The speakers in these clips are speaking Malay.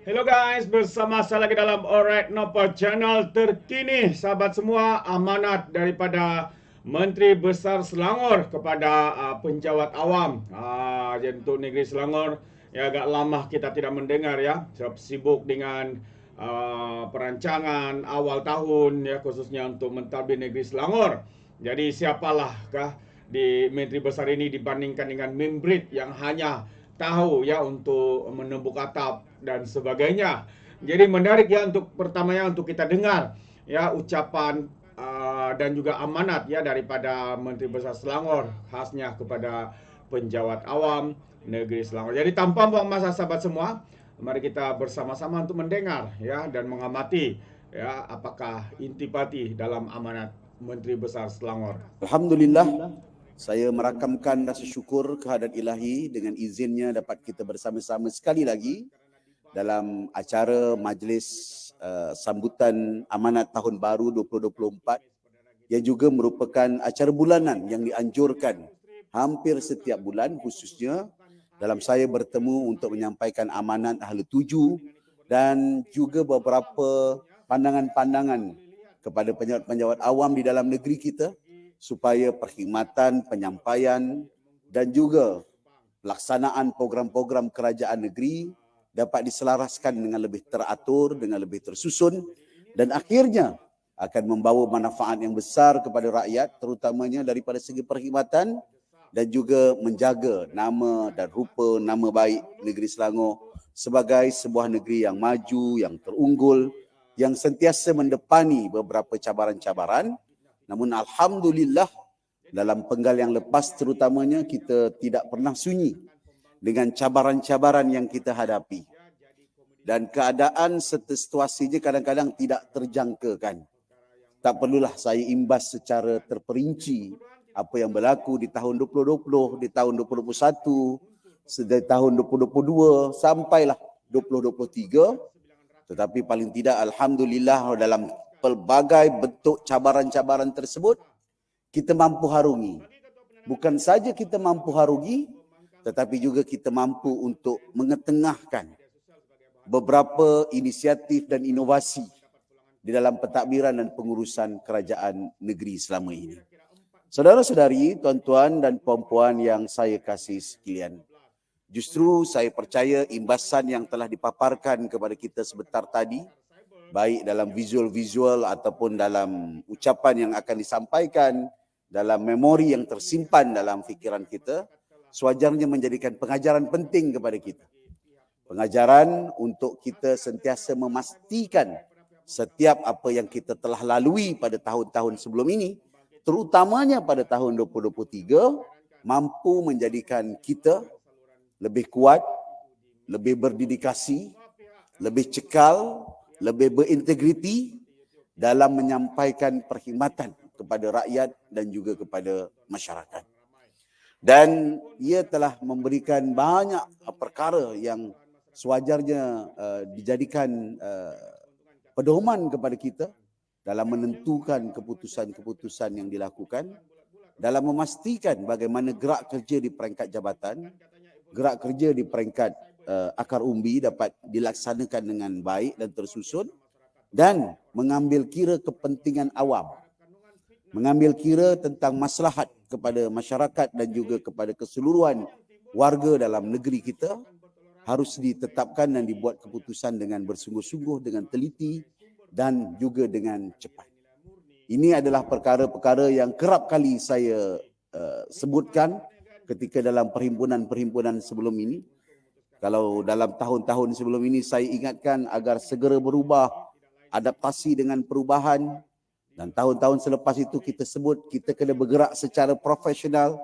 Hello guys, bersama saya lagi dalam Alright Nopo Channel terkini. Sahabat semua, amanat daripada Menteri Besar Selangor kepada penjawat awam. Jadi untuk negeri Selangor, ya agak lama kita tidak mendengar ya. Sebab sibuk dengan perancangan awal tahun ya, khususnya untuk mentadbir negeri Selangor. Jadi siapalahkah di Menteri Besar ini dibandingkan dengan Membrit yang hanya tahu ya untuk menembuk atap dan sebagainya. Jadi menarik ya untuk pertamanya untuk kita dengar ya ucapan dan juga amanat ya daripada Menteri Besar Selangor khasnya kepada penjawat awam negeri Selangor. Jadi tanpa buang masa sahabat semua, mari kita bersama-sama untuk mendengar ya dan mengamati ya apakah intipati dalam amanat Menteri Besar Selangor. Alhamdulillah, saya merakamkan rasa syukur kehadrat ilahi dengan izinnya dapat kita bersama-sama sekali lagi dalam acara majlis sambutan amanat tahun baru 2024 yang juga merupakan acara bulanan yang dianjurkan hampir setiap bulan, khususnya dalam saya bertemu untuk menyampaikan amanat ahli tuju dan juga beberapa pandangan-pandangan kepada penjawat awam di dalam negeri kita supaya perkhidmatan, penyampaian dan juga pelaksanaan program-program kerajaan negeri dapat diselaraskan dengan lebih teratur, dengan lebih tersusun dan akhirnya akan membawa manfaat yang besar kepada rakyat, terutamanya daripada segi perkhidmatan dan juga menjaga nama dan rupa, nama baik negeri Selangor sebagai sebuah negeri yang maju, yang terunggul, yang sentiasa mendepani beberapa cabaran-cabaran. Namun alhamdulillah dalam penggal yang lepas terutamanya kita tidak pernah sunyi dengan cabaran-cabaran yang kita hadapi. Dan keadaan serta situasinya kadang-kadang tidak terjangkakan. Tak perlulah saya imbas secara terperinci apa yang berlaku di tahun 2020, di tahun 2021, di tahun 2022 sampailah 2023. Tetapi paling tidak alhamdulillah dalam pelbagai bentuk cabaran-cabaran tersebut kita mampu harungi. Bukan saja kita mampu harungi, tetapi juga kita mampu untuk mengetengahkan beberapa inisiatif dan inovasi di dalam pentadbiran dan pengurusan kerajaan negeri selama ini. Saudara-saudari, tuan-tuan dan puan-puan yang saya kasih sekalian, justru saya percaya imbasan yang telah dipaparkan kepada kita sebentar tadi, baik dalam visual-visual ataupun dalam ucapan yang akan disampaikan, dalam memori yang tersimpan dalam fikiran kita, sewajarnya menjadikan pengajaran penting kepada kita. Pengajaran untuk kita sentiasa memastikan setiap apa yang kita telah lalui pada tahun-tahun sebelum ini, terutamanya pada tahun 2023, mampu menjadikan kita lebih kuat, lebih berdedikasi, lebih cekal, lebih berintegriti dalam menyampaikan perkhidmatan kepada rakyat dan juga kepada masyarakat. Dan ia telah memberikan banyak perkara yang sewajarnya dijadikan pedoman kepada kita dalam menentukan keputusan-keputusan yang dilakukan, dalam memastikan bagaimana gerak kerja di peringkat jabatan, gerak kerja di peringkat akar umbi dapat dilaksanakan dengan baik dan tersusun dan mengambil kira kepentingan awam, mengambil kira tentang maslahat kepada masyarakat dan juga kepada keseluruhan warga dalam negeri kita harus ditetapkan dan dibuat keputusan dengan bersungguh-sungguh, dengan teliti dan juga dengan cepat. Ini adalah perkara-perkara yang kerap kali saya sebutkan ketika dalam perhimpunan-perhimpunan sebelum ini. Kalau dalam tahun-tahun sebelum ini saya ingatkan agar segera berubah, adaptasi dengan perubahan, dan tahun-tahun selepas itu kita sebut kita kena bergerak secara profesional,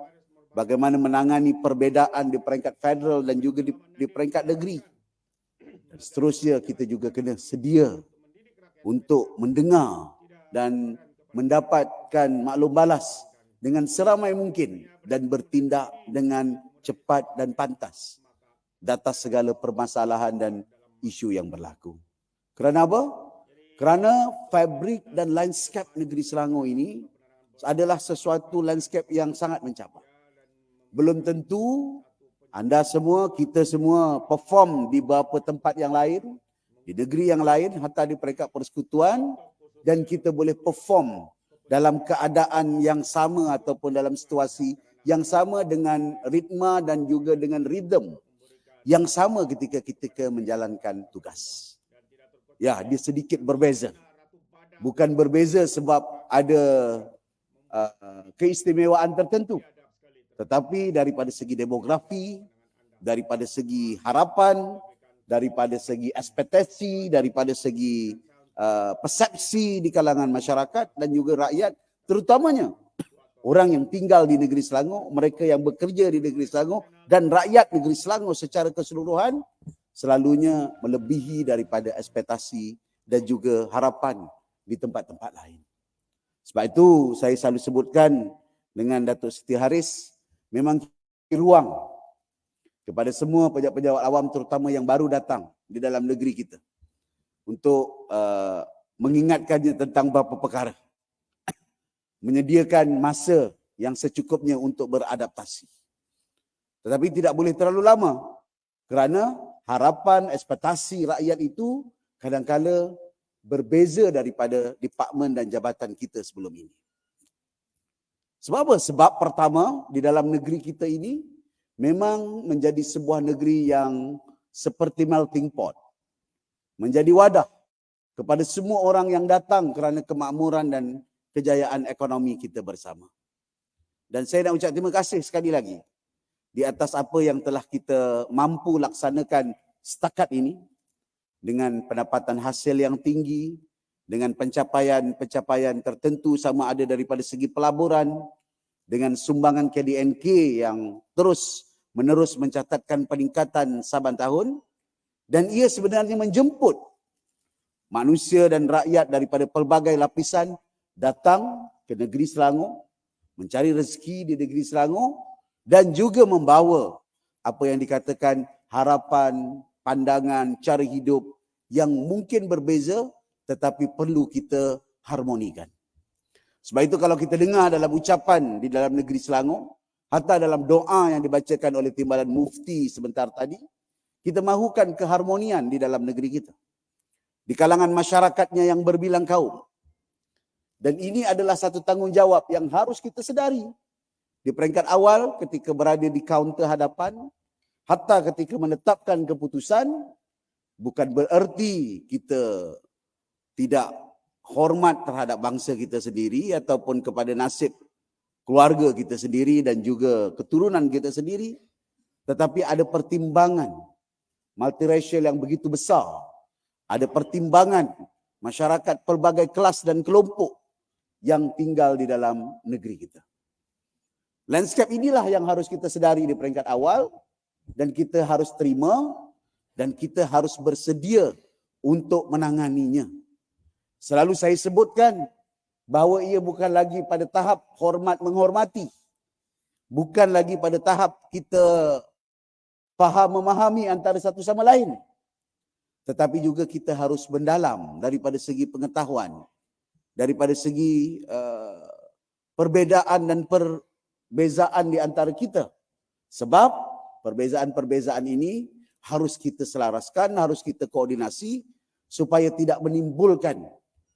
bagaimana menangani perbezaan di peringkat federal dan juga di peringkat negeri. Dan seterusnya kita juga kena sedia untuk mendengar dan mendapatkan maklum balas dengan seramai mungkin dan bertindak dengan cepat dan pantas di atas segala permasalahan dan isu yang berlaku. Kerana apa? Kerana fabrik dan landscape negeri Selangor ini adalah sesuatu landscape yang sangat mencabar. belum tentu anda semua, kita semua perform di beberapa tempat yang lain, di negeri yang lain, hatta di peringkat persekutuan, dan kita boleh perform dalam keadaan yang sama ataupun dalam situasi yang sama dengan ritma dan juga dengan rhythm yang sama ketika kita menjalankan tugas. Ya, dia sedikit berbeza. Bukan berbeza sebab ada keistimewaan tertentu, tetapi daripada segi demografi, daripada segi harapan, daripada segi ekspektasi, daripada segi persepsi di kalangan masyarakat dan juga rakyat, terutamanya orang yang tinggal di negeri Selangor, mereka yang bekerja di negeri Selangor dan rakyat negeri Selangor secara keseluruhan selalunya melebihi daripada ekspektasi dan juga harapan di tempat-tempat lain. Sebab itu saya selalu sebutkan dengan Datuk Siti Haris, memang ruang kepada semua pejabat-pejabat awam terutama yang baru datang di dalam negeri kita untuk mengingatkannya tentang beberapa perkara. Menyediakan masa yang secukupnya untuk beradaptasi. Tetapi tidak boleh terlalu lama kerana harapan, ekspektasi rakyat itu kadang-kala berbeza daripada departmen dan jabatan kita sebelum ini. Sebab apa? Sebab pertama, di dalam negeri kita ini memang menjadi sebuah negeri yang seperti melting pot. Menjadi wadah kepada semua orang yang datang kerana kemakmuran dan kejayaan ekonomi kita bersama. Dan saya nak ucap terima kasih sekali lagi di atas apa yang telah kita mampu laksanakan setakat ini dengan pendapatan hasil yang tinggi, dengan pencapaian tertentu sama ada daripada segi pelaburan, dengan sumbangan KDNK yang terus menerus mencatatkan peningkatan saban tahun, dan ia sebenarnya menjemput manusia dan rakyat daripada pelbagai lapisan datang ke negeri Selangor, mencari rezeki di negeri Selangor dan juga membawa apa yang dikatakan harapan, pandangan, cara hidup yang mungkin berbeza tetapi perlu kita harmonikan. Sebab itu kalau kita dengar dalam ucapan di dalam negeri Selangor, hatta dalam doa yang dibacakan oleh Timbalan Mufti sebentar tadi, kita mahukan keharmonian di dalam negeri kita. Di kalangan masyarakatnya yang berbilang kaum. Dan ini adalah satu tanggungjawab yang harus kita sedari. Di peringkat awal ketika berada di kaunter hadapan, hatta ketika menetapkan keputusan, bukan bererti kita tidak hormat terhadap bangsa kita sendiri ataupun kepada nasib keluarga kita sendiri dan juga keturunan kita sendiri. Tetapi ada pertimbangan multiracial yang begitu besar. Ada pertimbangan masyarakat pelbagai kelas dan kelompok yang tinggal di dalam negeri kita. Landscape inilah yang harus kita sedari di peringkat awal dan kita harus terima dan kita harus bersedia untuk menanganinya. Selalu saya sebutkan bahawa ia bukan lagi pada tahap hormat menghormati. Bukan lagi pada tahap kita faham memahami antara satu sama lain. Tetapi juga kita harus mendalam daripada segi pengetahuan, daripada segi perbezaan dan perbezaan di antara kita. Sebab perbezaan-perbezaan ini harus kita selaraskan, harus kita koordinasi supaya tidak menimbulkan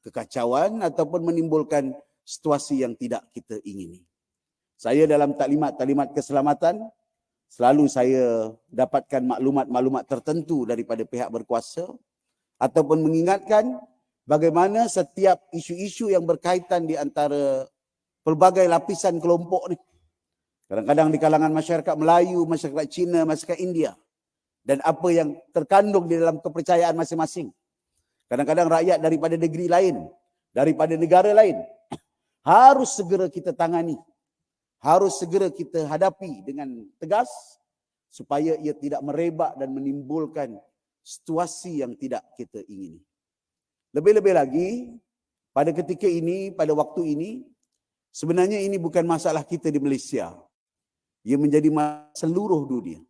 kekacauan ataupun menimbulkan situasi yang tidak kita ingini. Saya dalam taklimat-taklimat keselamatan selalu saya dapatkan maklumat-maklumat tertentu daripada pihak berkuasa ataupun mengingatkan bagaimana setiap isu-isu yang berkaitan di antara pelbagai lapisan kelompok ni. Kadang-kadang di kalangan masyarakat Melayu, masyarakat Cina, masyarakat India. Dan apa yang terkandung di dalam kepercayaan masing-masing. Kadang-kadang rakyat daripada negeri lain, daripada negara lain. Harus segera kita tangani. Harus segera kita hadapi dengan tegas supaya ia tidak merebak dan menimbulkan situasi yang tidak kita ingini. Lebih-lebih lagi, pada ketika ini, pada waktu ini, sebenarnya ini bukan masalah kita di Malaysia. Ia menjadi masalah seluruh dunia.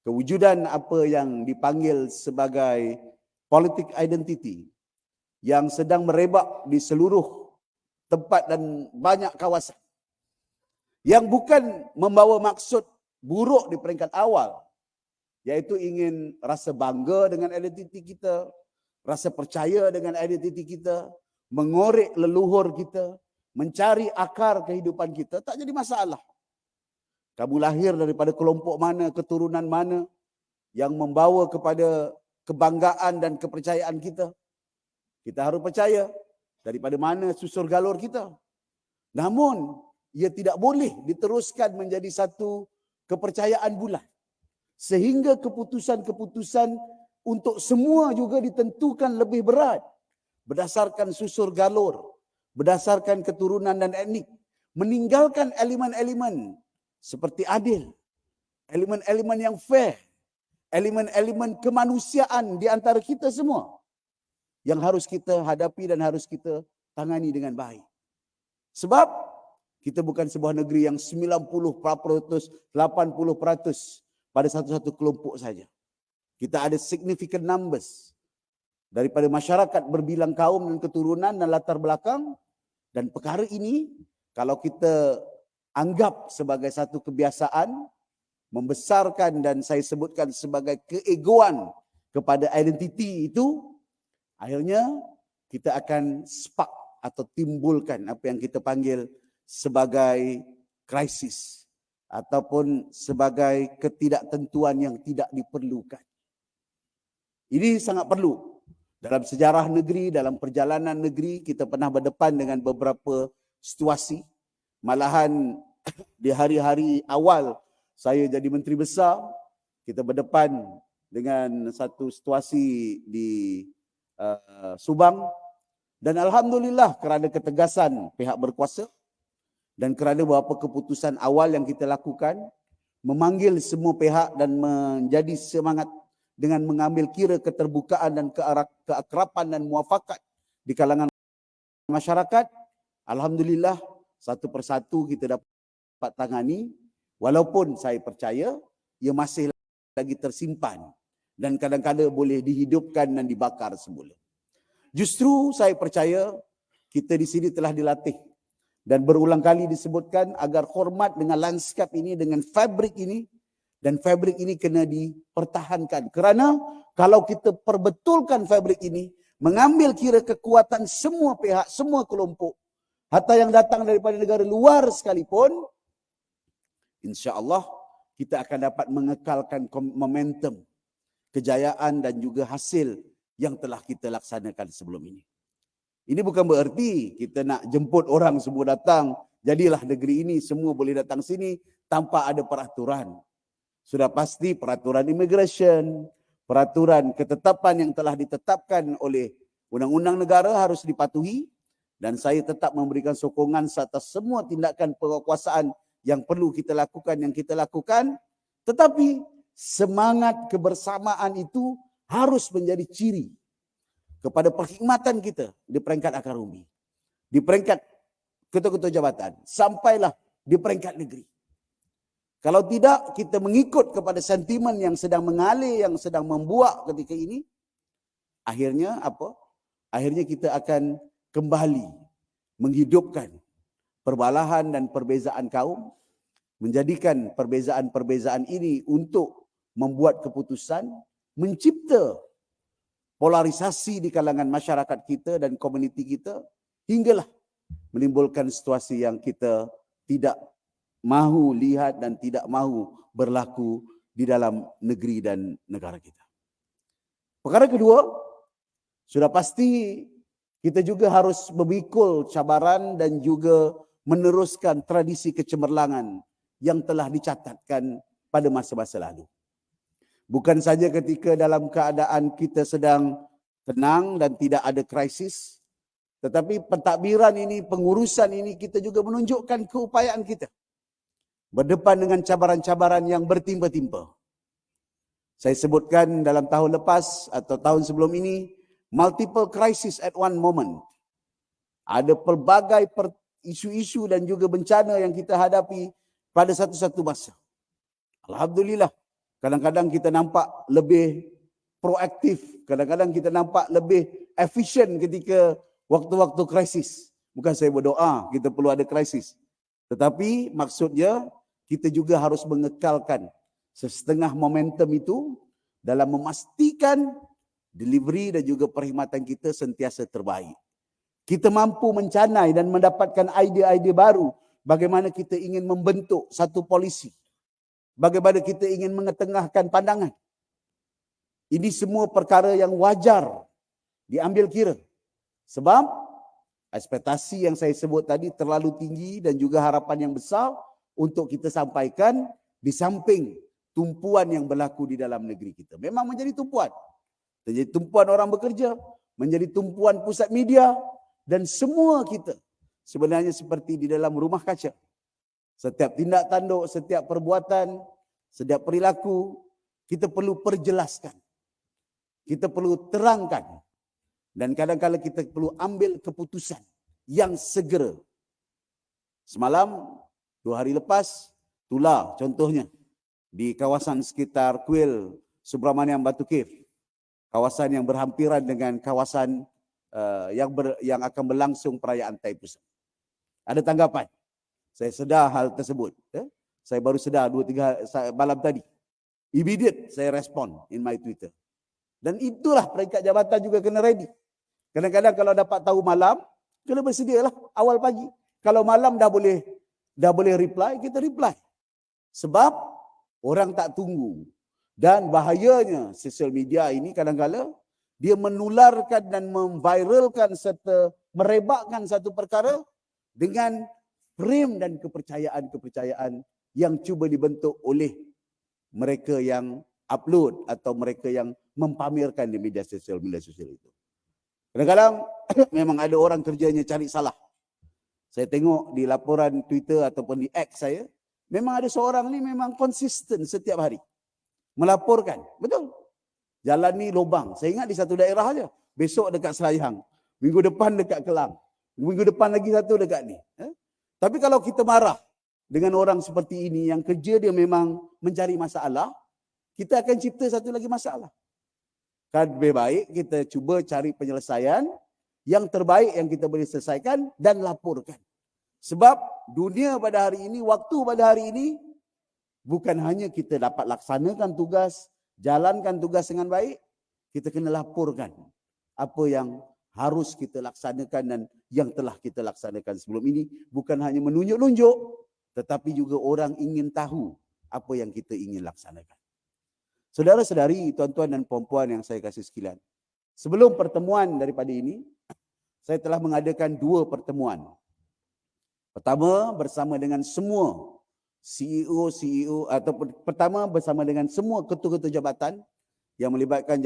Kewujudan apa yang dipanggil sebagai politik identity yang sedang merebak di seluruh tempat dan banyak kawasan. yang bukan membawa maksud buruk di peringkat awal, iaitu ingin rasa bangga dengan identiti kita, rasa percaya dengan identiti kita, mengorek leluhur kita, mencari akar kehidupan kita, tak jadi masalah. Kamu lahir daripada kelompok mana, keturunan mana yang membawa kepada kebanggaan dan kepercayaan kita. Kita harus percaya daripada mana susur galur kita. Namun, ia tidak boleh diteruskan menjadi satu kepercayaan bulat. Sehingga keputusan-keputusan untuk semua juga ditentukan lebih berat. Berdasarkan susur galur, berdasarkan keturunan dan etnik. Meninggalkan elemen-elemen seperti adil, elemen-elemen yang fair, elemen-elemen kemanusiaan di antara kita semua yang harus kita hadapi dan harus kita tangani dengan baik. Sebab kita bukan sebuah negeri yang 90%, 80% pada satu-satu kelompok saja. Kita ada significant numbers daripada masyarakat berbilang kaum dan keturunan dan latar belakang, dan perkara ini kalau kita anggap sebagai satu kebiasaan, membesarkan dan saya sebutkan sebagai keegoan kepada identiti itu, akhirnya kita akan spark atau timbulkan apa yang kita panggil sebagai krisis ataupun sebagai ketidaktentuan yang tidak diperlukan. Ini sangat perlu. Dalam sejarah negeri, dalam perjalanan negeri, kita pernah berdepan dengan beberapa situasi. Malahan di hari-hari awal saya jadi Menteri Besar, kita berdepan dengan satu situasi di Subang, dan alhamdulillah kerana ketegasan pihak berkuasa dan kerana beberapa keputusan awal yang kita lakukan, memanggil semua pihak dan menjadi semangat dengan mengambil kira keterbukaan dan keakraban dan muafakat di kalangan masyarakat. Alhamdulillah satu persatu kita dapat tangani, walaupun saya percaya ia masih lagi tersimpan dan kadang-kadang boleh dihidupkan dan dibakar semula. Justru saya percaya kita di sini telah dilatih dan berulang kali disebutkan agar hormat dengan lanskap ini, dengan fabrik ini, dan fabrik ini kena dipertahankan. Kerana kalau kita perbetulkan fabrik ini, mengambil kira kekuatan semua pihak, semua kelompok, hatta yang datang daripada negara luar sekalipun, insya-Allah kita akan dapat mengekalkan momentum, kejayaan dan juga hasil yang telah kita laksanakan sebelum ini. Ini bukan bererti kita nak jemput orang semua datang, jadilah negeri ini semua boleh datang sini tanpa ada peraturan. Sudah pasti peraturan immigration, peraturan ketetapan yang telah ditetapkan oleh undang-undang negara harus dipatuhi, dan saya tetap memberikan sokongan atas semua tindakan penguasaan yang perlu kita lakukan, tetapi semangat kebersamaan itu harus menjadi ciri kepada perkhidmatan kita di peringkat akar umbi, di peringkat ketua-ketua jabatan, sampailah di peringkat negeri. Kalau tidak, kita mengikut kepada sentimen yang sedang mengalir, yang sedang membuak ketika ini, akhirnya apa? Akhirnya kita akan kembali menghidupkan perbalahan dan perbezaan kaum, menjadikan perbezaan-perbezaan ini untuk membuat keputusan, mencipta polarisasi di kalangan masyarakat kita dan komuniti kita, hinggalah menimbulkan situasi yang kita tidak mahu lihat dan tidak mahu berlaku di dalam negeri dan negara kita. Perkara kedua, sudah pasti kita juga harus memikul cabaran dan juga meneruskan tradisi kecemerlangan yang telah dicatatkan pada masa-masa lalu. Bukan saja ketika dalam keadaan kita sedang tenang dan tidak ada krisis, tetapi pentadbiran ini, pengurusan ini, kita juga menunjukkan keupayaan kita berdepan dengan cabaran-cabaran yang bertimpa-timpa. Saya sebutkan dalam tahun lepas atau tahun sebelum ini, multiple crisis at one moment. Ada pelbagai isu-isu dan juga bencana yang kita hadapi pada satu-satu masa. Alhamdulillah, kadang-kadang kita nampak lebih proaktif, kadang-kadang kita nampak lebih efisien ketika waktu-waktu krisis. Bukan saya berdoa kita perlu ada krisis, Tetapi maksudnya kita juga harus mengekalkan setengah momentum itu dalam memastikan delivery dan juga perkhidmatan kita sentiasa terbaik. Kita mampu mencanai dan mendapatkan idea-idea baru bagaimana kita ingin membentuk satu polisi. Bagaimana kita ingin mengetengahkan pandangan. Ini semua perkara yang wajar diambil kira. Sebab ekspektasi yang saya sebut tadi terlalu tinggi dan juga harapan yang besar untuk kita sampaikan di samping tumpuan yang berlaku di dalam negeri kita. Memang menjadi tumpuan. Menjadi tumpuan orang bekerja, menjadi tumpuan pusat media, dan semua kita sebenarnya seperti di dalam rumah kaca. Setiap tindak tanduk, setiap perbuatan, setiap perilaku, kita perlu perjelaskan. Kita perlu terangkan. Dan kadang-kadang kita perlu ambil keputusan yang segera. Semalam, 2 hari lepas, Tula contohnya, di kawasan sekitar Kuil Subramaniam Batu Cave. Kawasan yang berhampiran dengan kawasan yang akan berlangsung perayaan Thaipusam. Ada tanggapan. Saya sedar hal tersebut. Saya baru sedar 2-3 malam tadi. Immediate saya respon in my Twitter. Dan itulah peringkat jabatan juga kena ready. Kadang-kadang kalau dapat tahu malam, kena bersedialah awal pagi. Kalau malam dah boleh reply, kita reply. Sebab orang tak tunggu. Dan bahayanya sosial media ini kadang-kadang dia menularkan dan memviralkan serta merebakkan satu perkara dengan frame dan kepercayaan-kepercayaan yang cuba dibentuk oleh mereka yang upload atau mereka yang mempamerkan di media sosial itu. Kadang-kadang memang ada orang kerjanya cari salah. Saya tengok di laporan Twitter ataupun di X saya, memang ada seorang ni memang konsisten setiap hari melaporkan. Betul. Jalan ni lubang. Saya ingat di satu daerah aja. Besok dekat Selayang. Minggu depan dekat Kelang. Minggu depan lagi satu dekat ni. Tapi kalau kita marah dengan orang seperti ini yang kerja dia memang mencari masalah, kita akan cipta satu lagi masalah. Kan lebih baik kita cuba cari penyelesaian yang terbaik yang kita boleh selesaikan dan laporkan. Sebab dunia pada hari ini, waktu pada hari ini, bukan hanya kita dapat laksanakan tugas, jalankan tugas dengan baik, kita kena laporkan apa yang harus kita laksanakan dan yang telah kita laksanakan sebelum ini. Bukan hanya menunjuk-nunjuk, tetapi juga orang ingin tahu apa yang kita ingin laksanakan. Saudara-saudari, tuan-tuan dan puan-puan yang saya kasih sekalian, sebelum pertemuan daripada ini, saya telah mengadakan 2 pertemuan. Pertama bersama dengan semua CEO atau pertama bersama dengan semua ketua-ketua jabatan yang melibatkan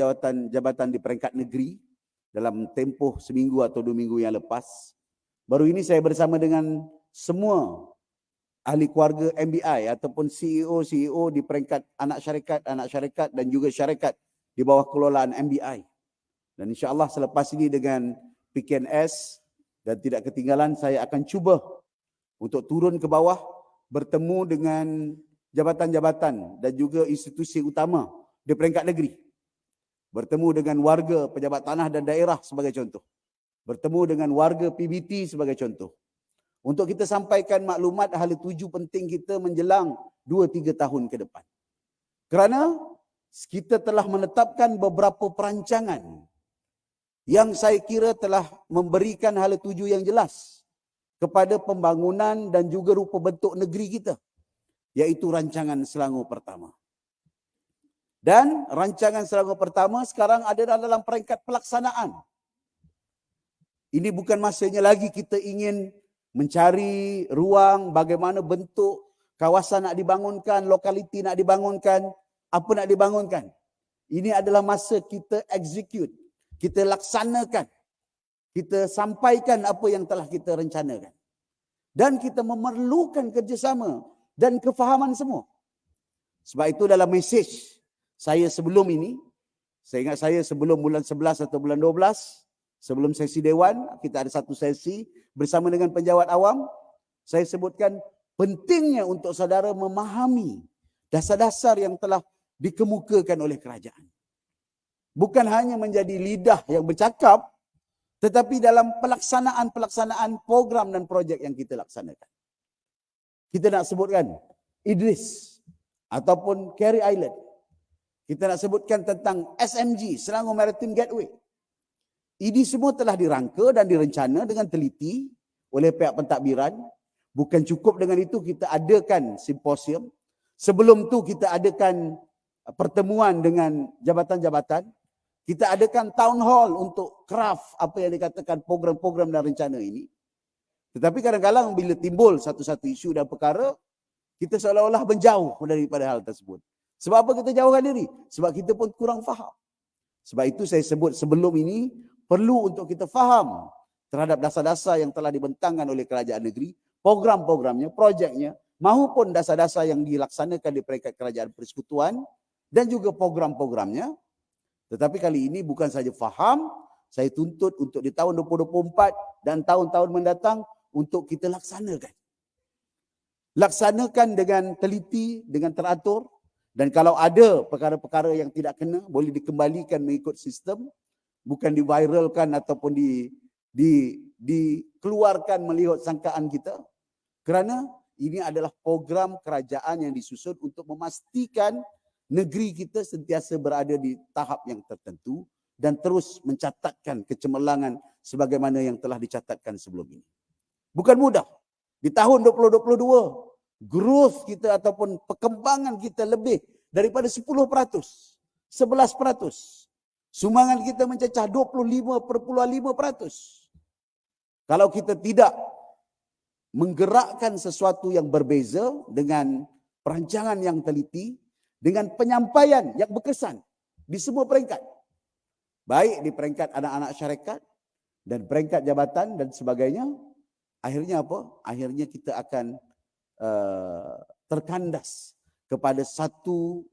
jabatan di peringkat negeri dalam tempoh seminggu atau 2 minggu yang lepas. Baru ini saya bersama dengan semua ahli keluarga MBI ataupun CEO di peringkat anak syarikat dan juga syarikat di bawah kelolaan MBI. Dan insya-Allah selepas ini dengan PKNS dan tidak ketinggalan saya akan cuba untuk turun ke bawah bertemu dengan jabatan-jabatan dan juga institusi utama di peringkat negeri. Bertemu dengan warga pejabat tanah dan daerah sebagai contoh. Bertemu dengan warga PBT sebagai contoh. Untuk kita sampaikan maklumat hala tuju penting kita menjelang 2-3 tahun ke depan. Kerana kita telah menetapkan beberapa perancangan yang saya kira telah memberikan hala tuju yang jelas kepada pembangunan dan juga rupa bentuk negeri kita, iaitu rancangan Selangor Pertama. Dan rancangan Selangor Pertama sekarang ada dalam peringkat pelaksanaan. Ini bukan masanya lagi kita ingin mencari ruang bagaimana bentuk kawasan nak dibangunkan, lokaliti nak dibangunkan, apa nak dibangunkan. Ini adalah masa kita execute, kita laksanakan, kita sampaikan apa yang telah kita rencanakan. Dan kita memerlukan kerjasama dan kefahaman semua. Sebab itu dalam mesej saya sebelum ini, saya ingat saya sebelum bulan 11 atau bulan 12, sebelum sesi Dewan, kita ada satu sesi bersama dengan penjawat awam, saya sebutkan pentingnya untuk saudara memahami dasar-dasar yang telah dikemukakan oleh kerajaan. Bukan hanya menjadi lidah yang bercakap, tetapi dalam pelaksanaan program dan projek yang kita laksanakan. kita nak sebutkan Idris ataupun Carey Island. Kita nak sebutkan tentang SMG, Selangor Maritime Gateway. Ini semua telah dirangka dan direncana dengan teliti oleh pihak pentadbiran. Bukan cukup dengan itu, kita adakan simposium. Sebelum tu kita adakan pertemuan dengan jabatan-jabatan. Kita adakan town hall untuk craft apa yang dikatakan program-program dan rencana ini. Tetapi kadang-kadang bila timbul satu-satu isu dan perkara, kita seolah-olah menjauh daripada hal tersebut. Sebab apa kita jauhkan diri? Sebab kita pun kurang faham. Sebab itu saya sebut sebelum ini, perlu untuk kita faham terhadap dasar-dasar yang telah dibentangkan oleh kerajaan negeri, program-programnya, projeknya, maupun dasar-dasar yang dilaksanakan di peringkat kerajaan persekutuan dan juga program-programnya. Tetapi kali ini bukan saja faham, saya tuntut untuk di tahun 2024 dan tahun-tahun mendatang untuk kita laksanakan. Laksanakan dengan teliti, dengan teratur. Dan kalau ada perkara-perkara yang tidak kena, boleh dikembalikan mengikut sistem. Bukan diviralkan ataupun dikeluarkan melihat sangkaan kita. Kerana ini adalah program kerajaan yang disusun untuk memastikan negeri kita sentiasa berada di tahap yang tertentu dan terus mencatatkan kecemerlangan sebagaimana yang telah dicatatkan sebelum ini. Bukan mudah. Di tahun 2022, growth kita ataupun perkembangan kita lebih daripada 10%, 11%. Sumbangan kita mencecah 25.5%. Kalau kita tidak menggerakkan sesuatu yang berbeza dengan perancangan yang teliti, dengan penyampaian yang berkesan di semua peringkat. Baik di peringkat anak-anak syarikat dan peringkat jabatan dan sebagainya, akhirnya apa? Akhirnya kita akan terkandas kepada satu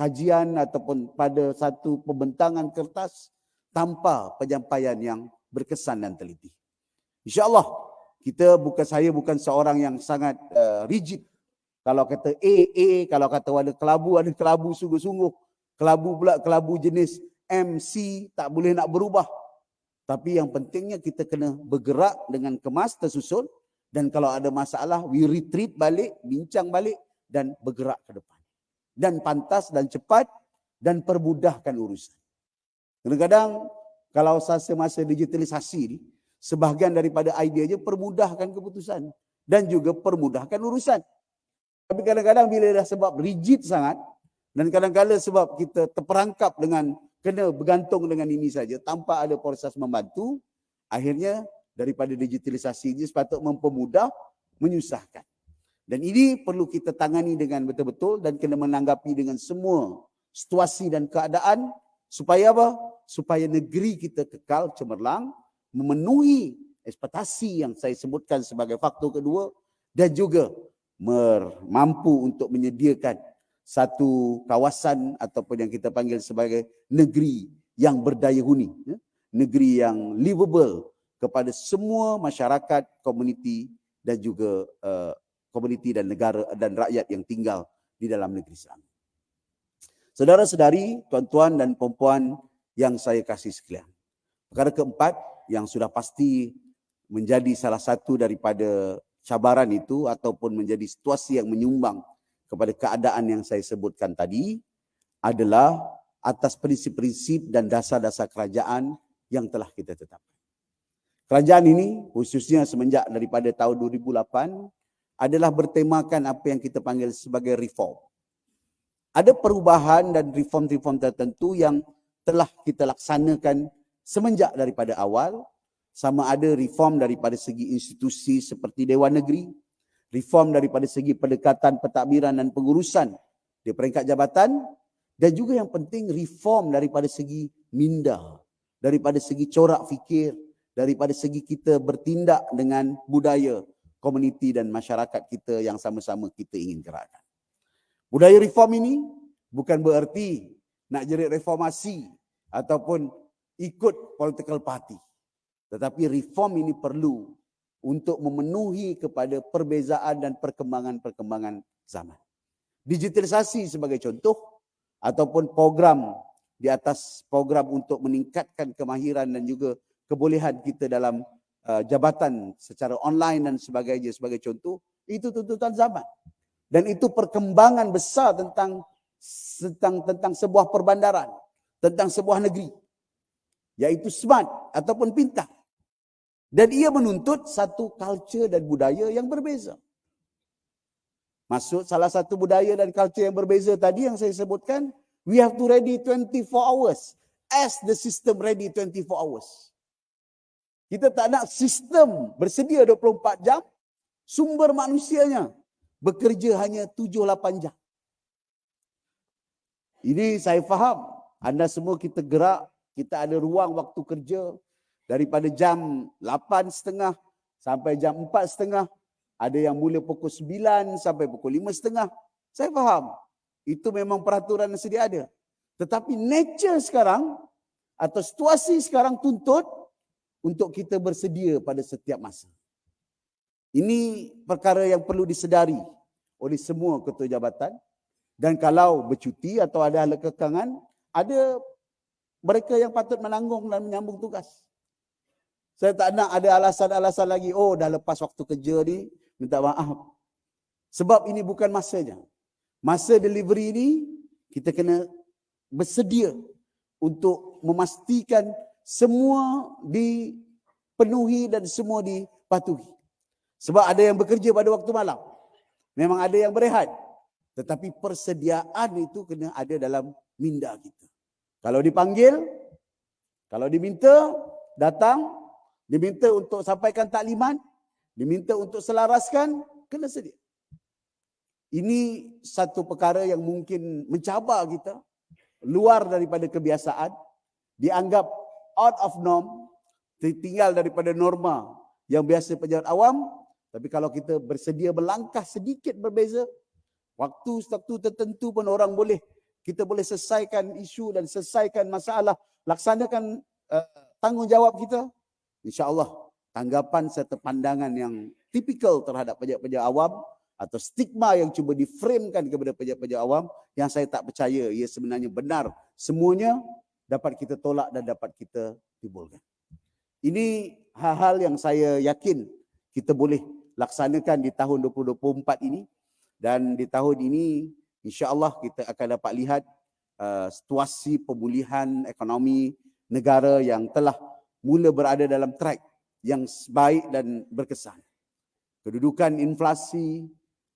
kajian ataupun pada satu pembentangan kertas tanpa penyampaian yang berkesan dan teliti. InsyaAllah, saya bukan seorang yang sangat rigid. Kalau kata A, kalau kata ada kelabu sungguh-sungguh. Kelabu pula, kelabu jenis MC, tak boleh nak berubah. Tapi yang pentingnya kita kena bergerak dengan kemas tersusun. Dan kalau ada masalah, we retreat balik, bincang balik dan bergerak ke depan. Dan pantas dan cepat dan permudahkan urusan. Kadang-kadang kalau masa digitalisasi ni, sebahagian daripada ideanya permudahkan keputusan dan juga permudahkan urusan. Tapi kadang-kadang bila dah sebab rigid sangat dan kadang-kadang sebab kita terperangkap dengan kena bergantung dengan ini saja tanpa ada proses membantu, akhirnya daripada digitalisasi ini sepatut mempermudah, menyusahkan. Dan ini perlu kita tangani dengan betul-betul dan kena menanggapi dengan semua situasi dan keadaan supaya apa? Supaya negeri kita kekal cemerlang, memenuhi ekspektasi yang saya sebutkan sebagai faktor kedua dan juga mampu untuk menyediakan satu kawasan ataupun yang kita panggil sebagai negeri yang berdaya huni, negeri yang livable kepada semua masyarakat, komuniti dan juga komuniti dan negara dan rakyat yang tinggal di dalam negeri Selangor. Saudara-saudari, tuan-tuan dan puan-puan yang saya kasih sekalian. Perkara keempat yang sudah pasti menjadi salah satu daripada cabaran itu ataupun menjadi situasi yang menyumbang kepada keadaan yang saya sebutkan tadi adalah atas prinsip-prinsip dan dasar-dasar kerajaan yang telah kita tetapkan. Kerajaan ini khususnya semenjak daripada tahun 2008 adalah bertemakan apa yang kita panggil sebagai reform. Ada perubahan dan reform-reform tertentu yang telah kita laksanakan semenjak daripada awal. Sama ada reform daripada segi institusi seperti Dewan Negeri, reform daripada segi pendekatan pentadbiran dan pengurusan di peringkat jabatan, dan juga yang penting reform daripada segi minda, daripada segi corak fikir, daripada segi kita bertindak dengan budaya, komuniti dan masyarakat kita yang sama-sama kita ingin gerakkan. Budaya reform ini bukan bererti nak jerit reformasi ataupun ikut political party. Tetapi reform ini perlu untuk memenuhi kepada perbezaan dan perkembangan-perkembangan zaman. Digitalisasi sebagai contoh ataupun program di atas program untuk meningkatkan kemahiran dan juga kebolehan kita dalam jabatan secara online dan sebagainya sebagai contoh, Itu tuntutan zaman. Dan itu perkembangan besar tentang sebuah perbandaran, tentang sebuah negeri, yaitu smart ataupun pintar. Dan ia menuntut satu culture dan budaya yang berbeza. Maksud salah satu budaya dan culture yang berbeza tadi yang saya sebutkan, we have to ready 24 hours as the system ready 24 hours. Kita tak nak sistem bersedia 24 jam, sumber manusianya bekerja hanya 7-8 jam. Ini saya faham. Anda semua kita gerak, kita ada ruang waktu kerja daripada jam 8.30 sampai jam 4.30. Ada yang mula pukul 9 sampai pukul 5.30. Saya faham. Itu memang peraturan yang sedia ada. Tetapi nature sekarang atau situasi sekarang tuntut untuk kita bersedia pada setiap masa. Ini perkara yang perlu disedari oleh semua ketua jabatan. Dan kalau bercuti atau ada hal kekangan, ada mereka yang patut menanggung dan menyambung tugas. Saya tak nak ada alasan-alasan lagi, oh dah lepas waktu kerja ni, minta maaf. Sebab ini bukan masanya. Masa delivery ni, kita kena bersedia untuk memastikan semua dipenuhi dan semua dipatuhi. Sebab ada yang bekerja pada waktu malam. Memang ada yang berehat. Tetapi persediaan itu kena ada dalam minda kita. Kalau dipanggil, kalau diminta, datang. Diminta untuk sampaikan taklimat. Diminta untuk selaraskan, kena sedia. Ini satu perkara yang mungkin mencabar kita. Luar daripada kebiasaan. Dianggap out of norm. Tertinggal daripada norma yang biasa pejabat awam. Tapi kalau kita bersedia melangkah sedikit berbeza, waktu tertentu pun orang boleh, kita boleh selesaikan isu dan selesaikan masalah, laksanakan tanggungjawab kita. InsyaAllah tanggapan serta pandangan yang tipikal terhadap pejabat-pejabat awam atau stigma yang cuba diframekan kepada pejabat-pejabat awam yang saya tak percaya ia sebenarnya benar. Semuanya dapat kita tolak dan dapat kita timbulkan. Ini hal-hal yang saya yakin kita boleh laksanakan di tahun 2024 ini. Dan di tahun ini, insya-Allah kita akan dapat lihat situasi pemulihan ekonomi negara yang telah mula berada dalam track yang baik dan berkesan. Kedudukan inflasi,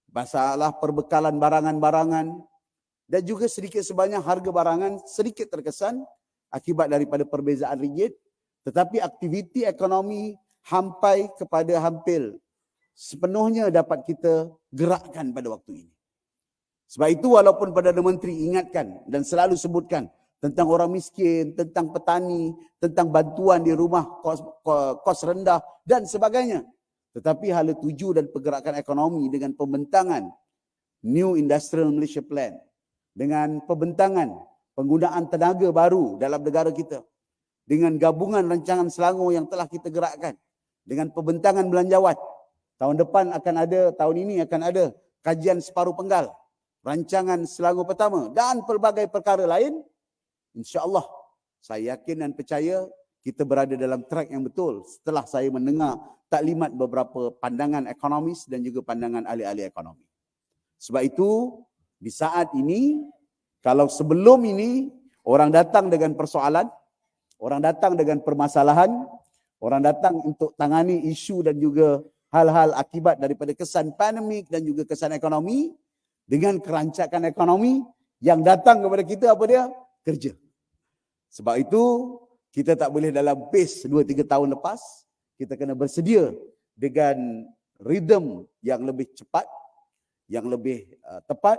masalah perbekalan barangan-barangan dan juga sedikit sebanyak harga barangan sedikit terkesan akibat daripada perbezaan ringgit, tetapi aktiviti ekonomi sampai kepada hampir sepenuhnya dapat kita gerakkan pada waktu ini. Sebab itu walaupun Perdana Menteri ingatkan dan selalu sebutkan tentang orang miskin, tentang petani, tentang bantuan di rumah kos rendah dan sebagainya. Tetapi hala tuju dan pergerakan ekonomi dengan pembentangan New Industrial Malaysia Plan, dengan pembentangan penggunaan tenaga baru dalam negara kita, dengan gabungan rancangan Selangor yang telah kita gerakkan, dengan pembentangan belanjawan. Tahun depan akan ada, tahun ini akan ada kajian separuh penggal, rancangan Selangor pertama dan pelbagai perkara lain. InsyaAllah saya yakin dan percaya kita berada dalam track yang betul setelah saya mendengar taklimat beberapa pandangan ekonomis dan juga pandangan ahli-ahli ekonomi. Sebab itu di saat ini, kalau sebelum ini orang datang dengan persoalan, orang datang dengan permasalahan, orang datang untuk tangani isu dan juga hal-hal akibat daripada kesan pandemik dan juga kesan ekonomi, dengan kerancakan ekonomi yang datang kepada kita apa dia? Kerja. Sebab itu kita tak boleh dalam pace 2-3 tahun lepas, kita kena bersedia dengan rhythm yang lebih cepat, yang lebih tepat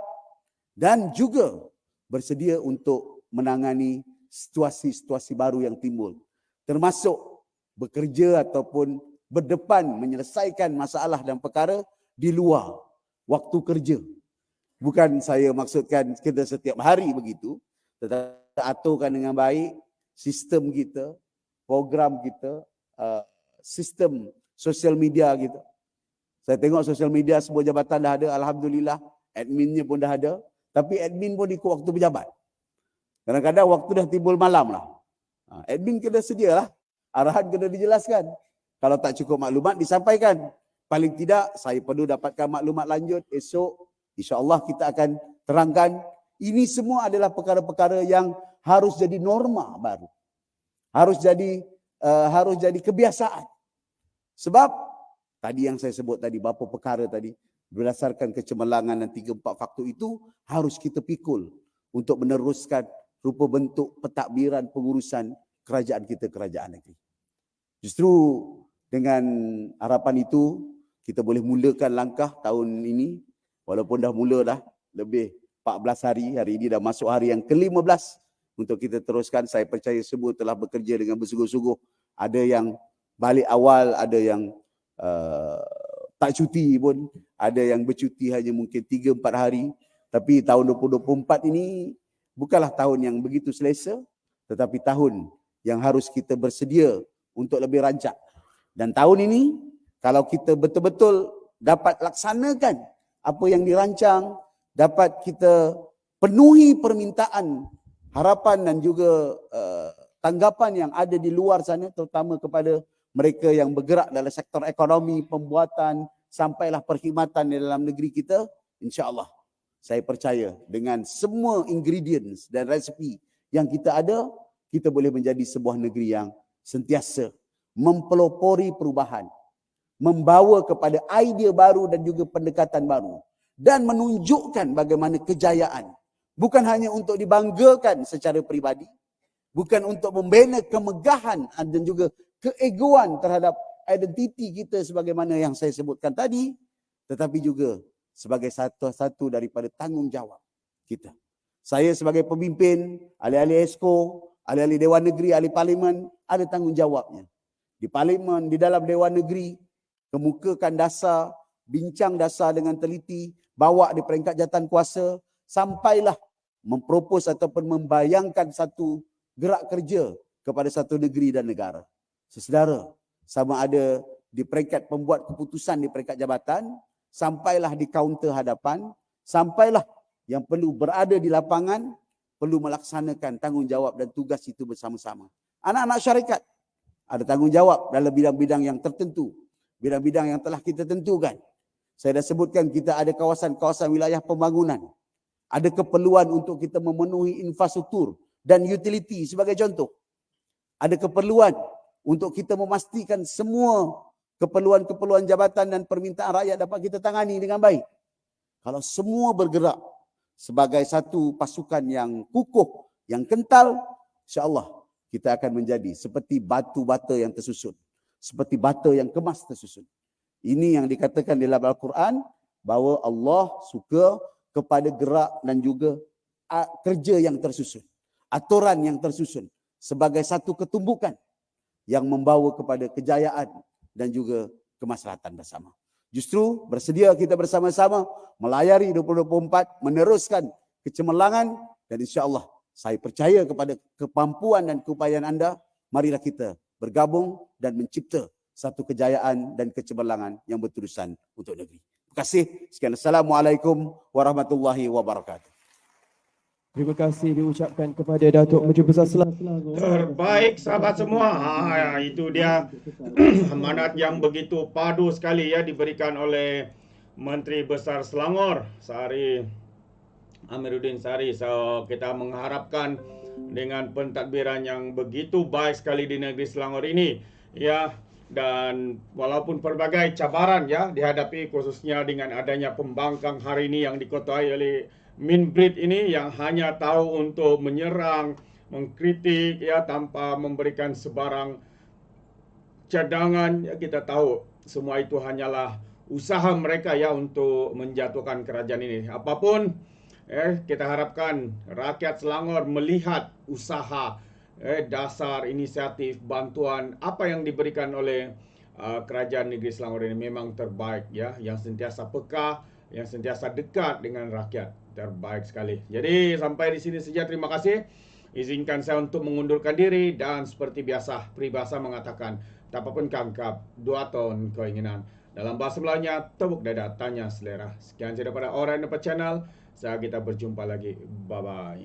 dan juga bersedia untuk menangani situasi-situasi baru yang timbul. Termasuk bekerja ataupun berdepan menyelesaikan masalah dan perkara di luar waktu kerja. Bukan saya maksudkan kita setiap hari begitu, tetapi aturkan dengan baik sistem kita, program kita, sistem sosial media kita. Saya tengok sosial media semua jabatan dah ada, alhamdulillah, adminnya pun dah ada, tapi admin pun ikut waktu pejabat. Kadang-kadang waktu dah timbul malam lah. Admin kena sedialah, arahan kena dijelaskan. Kalau tak cukup maklumat disampaikan. Paling tidak saya perlu dapatkan maklumat lanjut esok. InsyaAllah kita akan terangkan. Ini semua adalah perkara-perkara yang harus jadi norma baru. Harus jadi kebiasaan. Sebab tadi yang saya sebut tadi, beberapa perkara tadi, berdasarkan kecemerlangan dan 3-4 faktor itu harus kita pikul untuk meneruskan rupa bentuk pentadbiran pengurusan kerajaan kita, kerajaan negeri. Justru dengan harapan itu kita boleh mulakan langkah tahun ini, walaupun dah mula dah lebih 14 hari, hari ini dah masuk hari yang ke-15 untuk kita teruskan. Saya percaya semua telah bekerja dengan bersungguh-sungguh. Ada yang balik awal, ada yang tak cuti pun, ada yang bercuti hanya mungkin 3-4 hari. Tapi tahun 2024 ini bukanlah tahun yang begitu selesa, tetapi tahun yang harus kita bersedia untuk lebih rancak. Dan tahun ini, kalau kita betul-betul dapat laksanakan apa yang dirancang, dapat kita penuhi permintaan, harapan dan juga tanggapan yang ada di luar sana, terutama kepada mereka yang bergerak dalam sektor ekonomi, pembuatan, sampailah perkhidmatan di dalam negeri kita, insya-Allah saya percaya dengan semua ingredients dan resepi yang kita ada, kita boleh menjadi sebuah negeri yang sentiasa mempelopori perubahan, membawa kepada idea baru dan juga pendekatan baru, dan menunjukkan bagaimana kejayaan bukan hanya untuk dibanggakan secara peribadi, bukan untuk membina kemegahan dan juga keegoan terhadap identiti kita sebagaimana yang saya sebutkan tadi, tetapi juga sebagai satu daripada tanggungjawab kita. Saya sebagai pemimpin, ahli-ahli Esko, ahli-ahli Dewan Negeri, ahli Parlimen, ada tanggungjawabnya. Di Parlimen, di dalam Dewan Negeri, kemukakan dasar, bincang dasar dengan teliti, bawa di peringkat jawatan kuasa, sampailah mempropos ataupun membayangkan satu gerak kerja kepada satu negeri dan negara. Sesedara, sama ada di peringkat pembuat keputusan di peringkat jabatan, sampailah di kaunter hadapan, sampailah yang perlu berada di lapangan, perlu melaksanakan tanggungjawab dan tugas itu bersama-sama. Anak-anak syarikat ada tanggungjawab dalam bidang-bidang yang tertentu, bidang-bidang yang telah kita tentukan. Saya dah sebutkan kita ada kawasan-kawasan wilayah pembangunan. Ada keperluan untuk kita memenuhi infrastruktur dan utility sebagai contoh. Ada keperluan untuk kita memastikan semua keperluan-keperluan jabatan dan permintaan rakyat dapat kita tangani dengan baik. Kalau semua bergerak sebagai satu pasukan yang kukuh, yang kental, insya-Allah kita akan menjadi seperti batu bata yang tersusun, seperti bata yang kemas tersusun. Ini yang dikatakan dalam Al-Quran, bahawa Allah suka kepada gerak dan juga kerja yang tersusun, aturan yang tersusun sebagai satu ketumbukan yang membawa kepada kejayaan dan juga kemaslahatan bersama. Justru bersedia kita bersama-sama melayari 2024, meneruskan kecemerlangan, dan insya-Allah saya percaya kepada kemampuan dan keupayaan anda. Marilah kita bergabung dan mencipta satu kejayaan dan kecemerlangan yang berterusan untuk negeri. Terima kasih. Sekian. Assalamualaikum warahmatullahi wabarakatuh. Terima kasih diucapkan kepada Datuk Menteri Besar Selangor. Terbaik sahabat semua. Itu dia amanat yang begitu padu sekali ya diberikan oleh Menteri Besar Selangor, Sari Amiruddin Sari. So kita mengharapkan dengan pentadbiran yang begitu baik sekali di negeri Selangor ini ya, dan walaupun pelbagai cabaran ya dihadapi, khususnya dengan adanya pembangkang hari ini yang diketuai oleh Minbrit ini yang hanya tahu untuk menyerang, mengkritik ya tanpa memberikan sebarang cadangan ya, kita tahu semua itu hanyalah usaha mereka ya untuk menjatuhkan kerajaan ini. Apapun kita harapkan rakyat Selangor melihat usaha dasar, inisiatif, bantuan apa yang diberikan oleh kerajaan negeri Selangor ini memang terbaik ya, yang sentiasa peka, yang sentiasa dekat dengan rakyat. Terbaik sekali. Jadi sampai di sini saja, terima kasih. Izinkan saya untuk mengundurkan diri, dan seperti biasa peribahasa mengatakan tak apapun kangkap 2 ton keinginan. Dalam bahasa Melayunya, tepuk dada tanya selera. Sekian saja daripada Orang Dapat Channel. Kita berjumpa lagi. Bye bye.